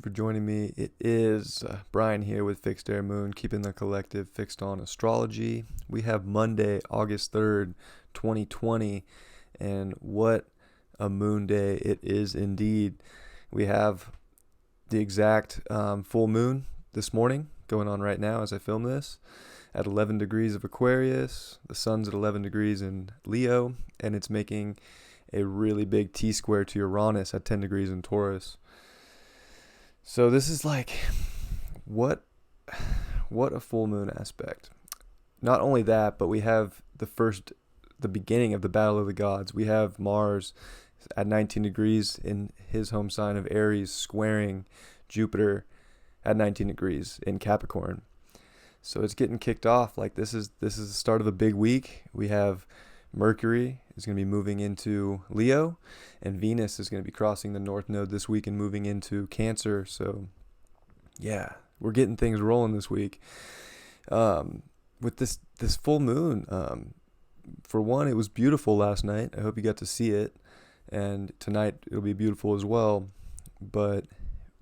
for joining me. It is Brian here with Fixed Air Moon, keeping the collective fixed on astrology. We have Monday, August 3rd, 2020, and what a moon day it is indeed. We have the exact full moon this morning going on right now as I film this at 11 degrees of Aquarius. The sun's at 11 degrees in Leo, and it's making a really big T-square to Uranus at 10 degrees in Taurus. So this is like, what a full moon aspect. Not only that, but we have the beginning of the battle of the gods. We have Mars at 19 degrees in his home sign of Aries, squaring Jupiter at 19 degrees in Capricorn. So it's getting kicked off. Like this is the start of a big week. We have Mercury is going to be moving into Leo, and Venus is going to be crossing the North Node this week and moving into Cancer. So, yeah, we're getting things rolling this week. With this full moon, for one, it was beautiful last night. I hope you got to see it, and tonight it'll be beautiful as well. But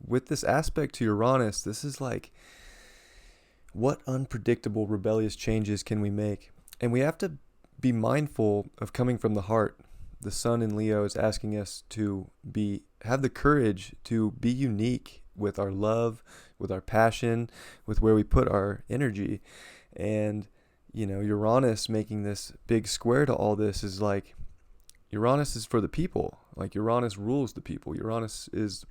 with this aspect to Uranus, this is like, what unpredictable rebellious changes can we make? And we have to be mindful of coming from the heart. The sun in Leo is asking us to have the courage to be unique with our love, with our passion, with where we put our energy. And, Uranus making this big square to all this is like, Uranus is for the people. Like Uranus rules the people. Uranus is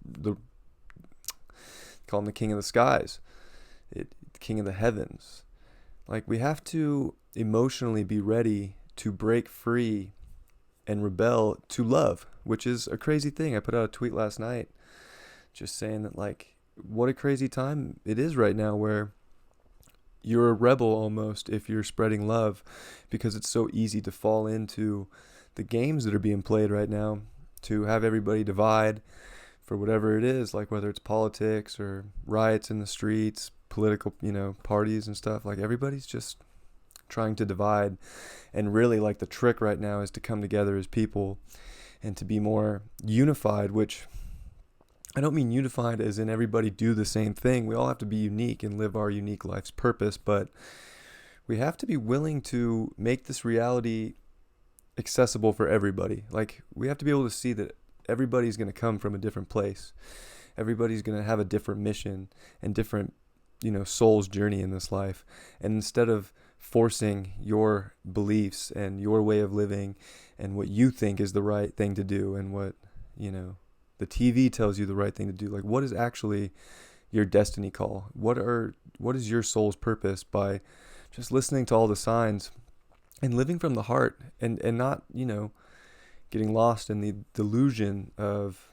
call him the king of the skies, king of the heavens. Like we have to emotionally be ready to break free and rebel to love, which is a crazy thing. I put out a tweet last night just saying that, like, what a crazy time it is right now where you're a rebel almost if you're spreading love, because it's so easy to fall into the games that are being played right now to have everybody divide for whatever it is, like whether it's politics or riots in the streets, political, parties and stuff. Like everybody's just trying to divide, and really like the trick right now is to come together as people and to be more unified, which I don't mean unified as in everybody do the same thing. We all have to be unique and live our unique life's purpose, but we have to be willing to make this reality accessible for everybody. Like we have to be able to see that everybody's going to come from a different place. Everybody's going to have a different mission and different soul's journey in this life. And instead of forcing your beliefs and your way of living and what you think is the right thing to do and what, the TV tells you the right thing to do, like what is actually your destiny call? What is your soul's purpose by just listening to all the signs and living from the heart and not, getting lost in the delusion of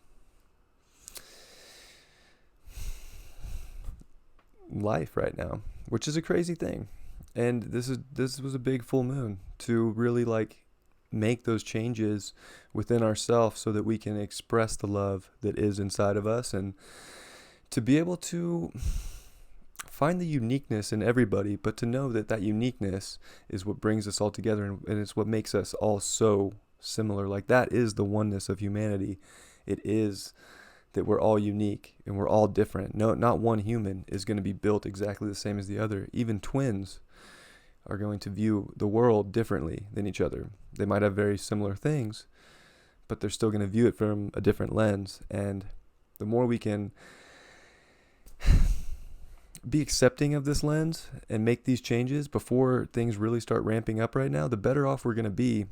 life right now, which is a crazy thing. And this was a big full moon to really like make those changes within ourselves so that we can express the love that is inside of us, and to be able to find the uniqueness in everybody, but to know that uniqueness is what brings us all together, and it's what makes us all so similar. Like that is the oneness of humanity. It is that we're all unique and we're all different. No, not one human is going to be built exactly the same as the other. Even twins are going to view the world differently than each other. They might have very similar things, but they're still going to view it from a different lens. And the more we can be accepting of this lens and make these changes before things really start ramping up right now, the better off we're going to be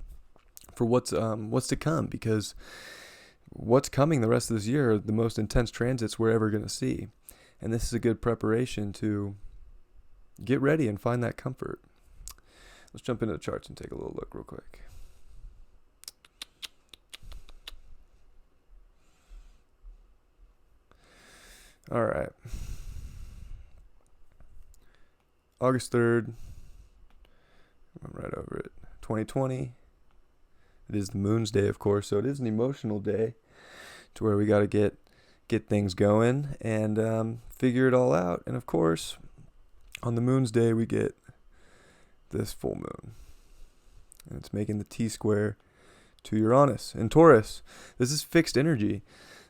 for what's to come, because what's coming the rest of this year are the most intense transits we're ever going to see. And this is a good preparation to get ready and find that comfort. Let's jump into the charts and take a little look real quick. All right. August 3rd. I'm right over it. 2020. It is the moon's day, of course, so it is an emotional day to where we got to get things going and figure it all out. And of course, on the moon's day, we get this full moon, and it's making the T-square to Uranus in Taurus. This is fixed energy.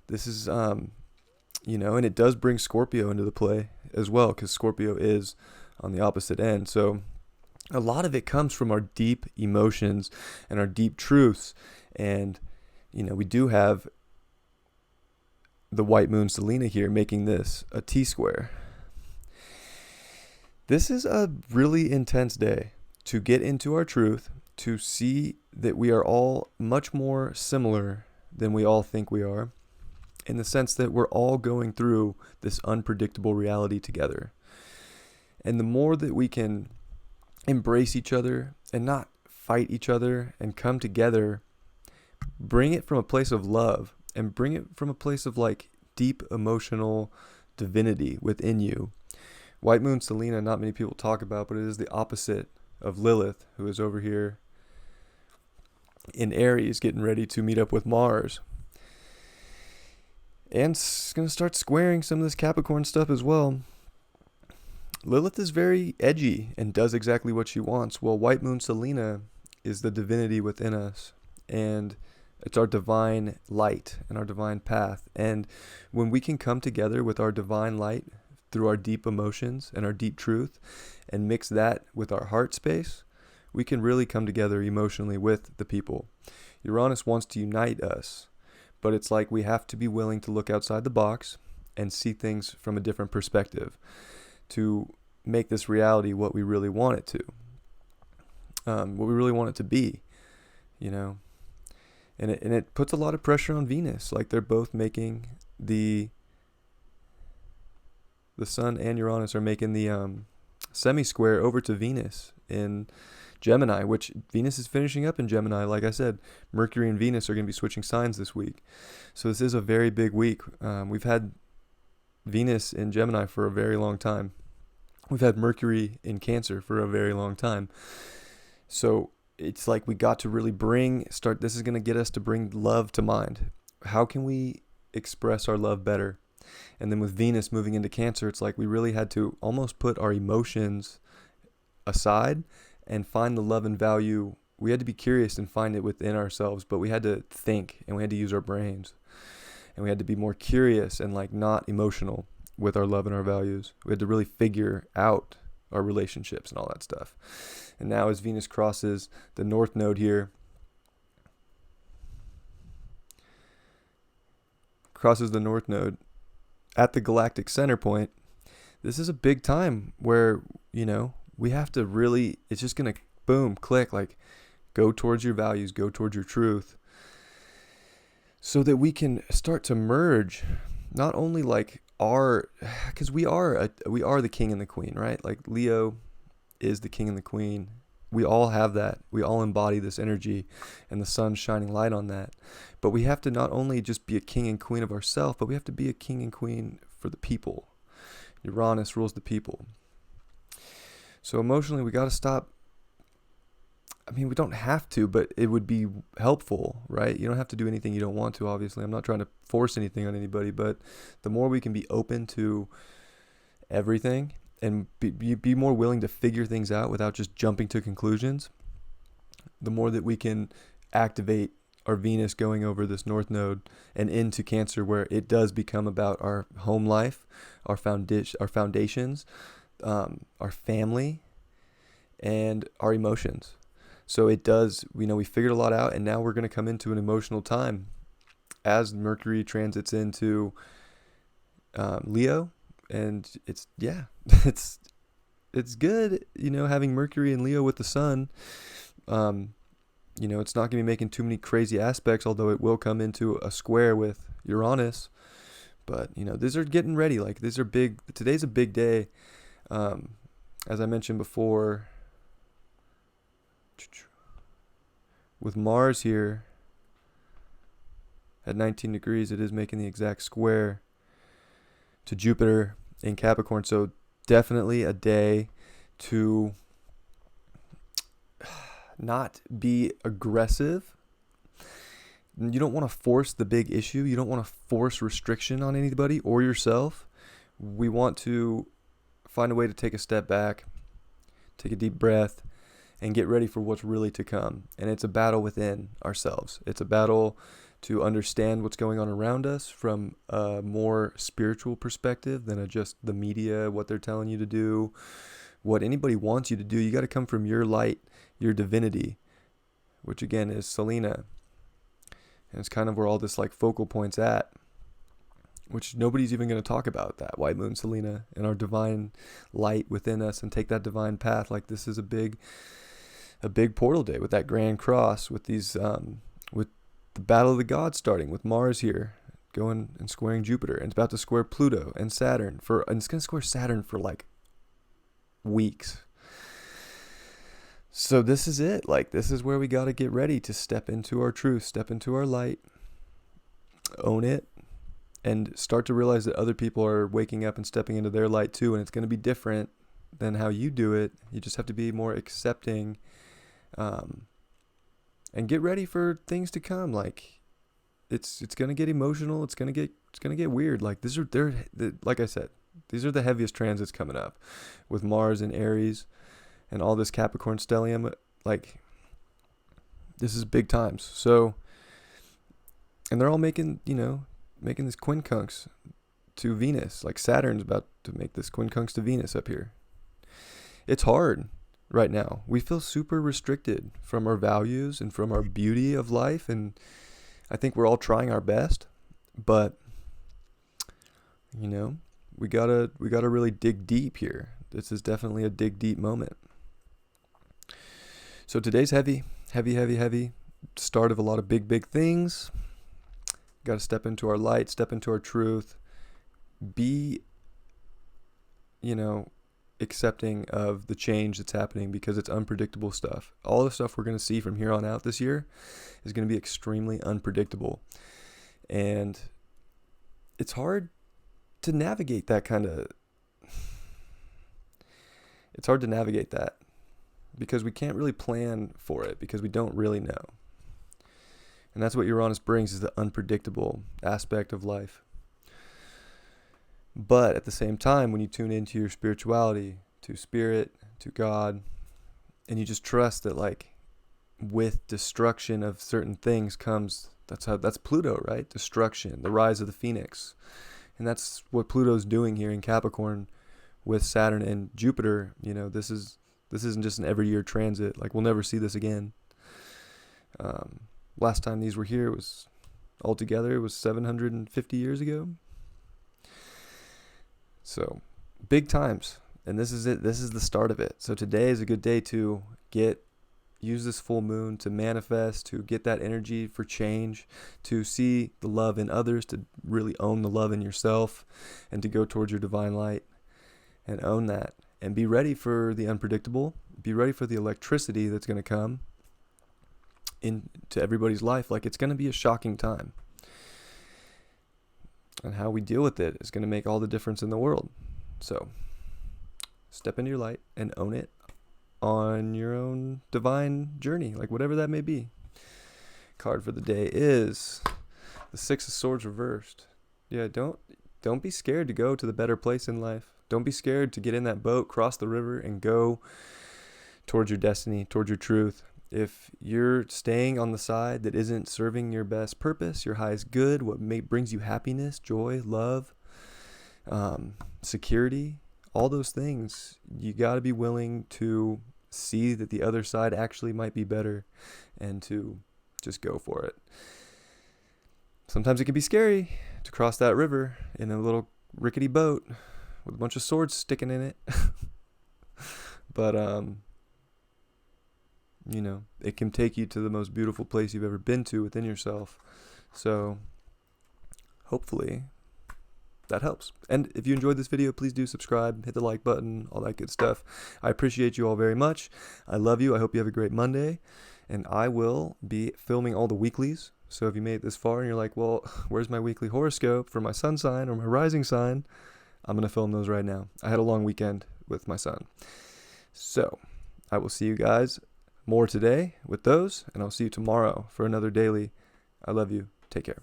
This is and it does bring Scorpio into the play as well, because Scorpio is on the opposite end. So a lot of it comes from our deep emotions and our deep truths. And, we do have the white moon Selena here making this a T-square. This is a really intense day to get into our truth, to see that we are all much more similar than we all think we are, in the sense that we're all going through this unpredictable reality together. And the more that we can embrace each other and not fight each other and come together, bring it from a place of love and bring it from a place of like deep emotional divinity within you. White moon Selena, not many people talk about, but it is the opposite of Lilith, who is over here in Aries getting ready to meet up with Mars. And it's going to start squaring some of this Capricorn stuff as well. Lilith is very edgy and does exactly what she wants. Well, white moon Selena is the divinity within us. And it's our divine light and our divine path. And when we can come together with our divine light through our deep emotions and our deep truth and mix that with our heart space, we can really come together emotionally with the people. Uranus wants to unite us, but it's like we have to be willing to look outside the box and see things from a different perspective to make this reality what we really want it to, what we really want it to be, And it puts a lot of pressure on Venus. Like they're both making the Sun and Uranus are making the semi-square over to Venus in Gemini, which Venus is finishing up in Gemini. Like I said, Mercury and Venus are going to be switching signs this week. So this is a very big week. We've had Venus in Gemini for a very long time. We've had Mercury in Cancer for a very long time. So it's like we got to really this is going to get us to bring love to mind. How can we express our love better? And then with Venus moving into Cancer, it's like we really had to almost put our emotions aside and find the love and value. We had to be curious and find it within ourselves, but we had to think and we had to use our brains. And we had to be more curious and like not emotional with our love and our values. We had to really figure out our relationships and all that stuff. And now as Venus crosses the North Node here, at the galactic center point, this is a big time where, we have to really, it's just going to boom, click, like go towards your values, go towards your truth, so that we can start to merge not only like because we are the king and the queen, right? Like Leo is the king and the queen. We all have that. We all embody this energy and the sun's shining light on that. But we have to not only just be a king and queen of ourselves, but we have to be a king and queen for the people. Uranus rules the people. So emotionally, we got to stop. I mean, we don't have to, but it would be helpful, right? You don't have to do anything you don't want to, obviously. I'm not trying to force anything on anybody, but the more we can be open to everything and be more willing to figure things out without just jumping to conclusions, the more that we can activate our Venus going over this North Node and into Cancer, where it does become about our home life, our foundations, our family, and our emotions. So it does, we figured a lot out, and now we're going to come into an emotional time as Mercury transits into Leo. And it's good, having Mercury and Leo with the sun. It's not going to be making too many crazy aspects, although it will come into a square with Uranus. But, these are getting ready. Like, these are big. Today's a big day. As I mentioned before, with Mars here at 19 degrees, it is making the exact square to Jupiter in Capricorn. So definitely a day to not be aggressive. You don't want to force the big issue. You don't want to force restriction on anybody or yourself. We want to find a way to take a step back, take a deep breath, and get ready for what's really to come. And it's a battle within ourselves. It's a battle to understand what's going on around us from a more spiritual perspective than just the media, what they're telling you to do, what anybody wants you to do. You got to come from your light, your divinity, which again is Selena. And it's kind of where all this like focal point's at, which nobody's even going to talk about, that white moon Selena and our divine light within us, and take that divine path. Like, this is a big portal day with that grand cross, with these with the battle of the gods starting, with Mars here going and squaring Jupiter, and it's about to square Pluto and Saturn and it's going to square Saturn for like weeks. So this is it. Like, this is where we got to get ready to step into our truth, step into our light, own it, and start to realize that other people are waking up and stepping into their light too. And it's going to be different than how you do it. You just have to be more accepting, and get ready for things to come. Like, it's going to get emotional. It's going to get weird. Like, like I said, these are the heaviest transits coming up with Mars and Aries and all this Capricorn stellium. Like, this is big times. So, and they're all making this quincunx to Venus. Like, Saturn's about to make this quincunx to Venus up here. It's hard right now. We feel super restricted from our values and from our beauty of life, and I think we're all trying our best, but we gotta really dig deep here. This is definitely a dig deep moment. So today's heavy. Start of a lot of big things. Got to step into our light, step into our truth, be, accepting of the change that's happening, because it's unpredictable stuff. All the stuff we're going to see from here on out this year is going to be extremely unpredictable. And it's hard to navigate that because we can't really plan for it, because we don't really know. And that's what Uranus brings, is the unpredictable aspect of life. But at the same time, when you tune into your spirituality, to spirit, to God, and you just trust that, like, with destruction of certain things comes, that's Pluto, right? Destruction, the rise of the phoenix. And that's what Pluto's doing here in Capricorn with Saturn and Jupiter. This isn't just an every year transit. Like, we'll never see this again. Last time these were here was 750 years ago. So, big times. And this is it. This is the start of it. So today is a good day to use this full moon to manifest, to get that energy for change, to see the love in others, to really own the love in yourself, and to go towards your divine light and own that. And be ready for the unpredictable. Be ready for the electricity that's going to come into everybody's life. Like, it's going to be a shocking time. And how we deal with it is going to make all the difference in the world. So, step into your light and own it on your own divine journey, like whatever that may be. Card for the day is the Six of Swords reversed. Yeah, don't be scared to go to the better place in life. Don't be scared to get in that boat, cross the river, and go towards your destiny, towards your truth. If you're staying on the side that isn't serving your best purpose, your highest good, what brings you happiness, joy, love, security, all those things, you got to be willing to see that the other side actually might be better, and to just go for it. Sometimes it can be scary to cross that river in a little rickety boat with a bunch of swords sticking in it. But, it can take you to the most beautiful place you've ever been to within yourself. So, hopefully, that helps. And if you enjoyed this video, please do subscribe, hit the like button, all that good stuff. I appreciate you all very much. I love you. I hope you have a great Monday. And I will be filming all the weeklies. So if you made it this far and you're like, well, where's my weekly horoscope for my sun sign or my rising sign? I'm going to film those right now. I had a long weekend with my son. So I will see you guys more today with those, and I'll see you tomorrow for another daily. I love you. Take care.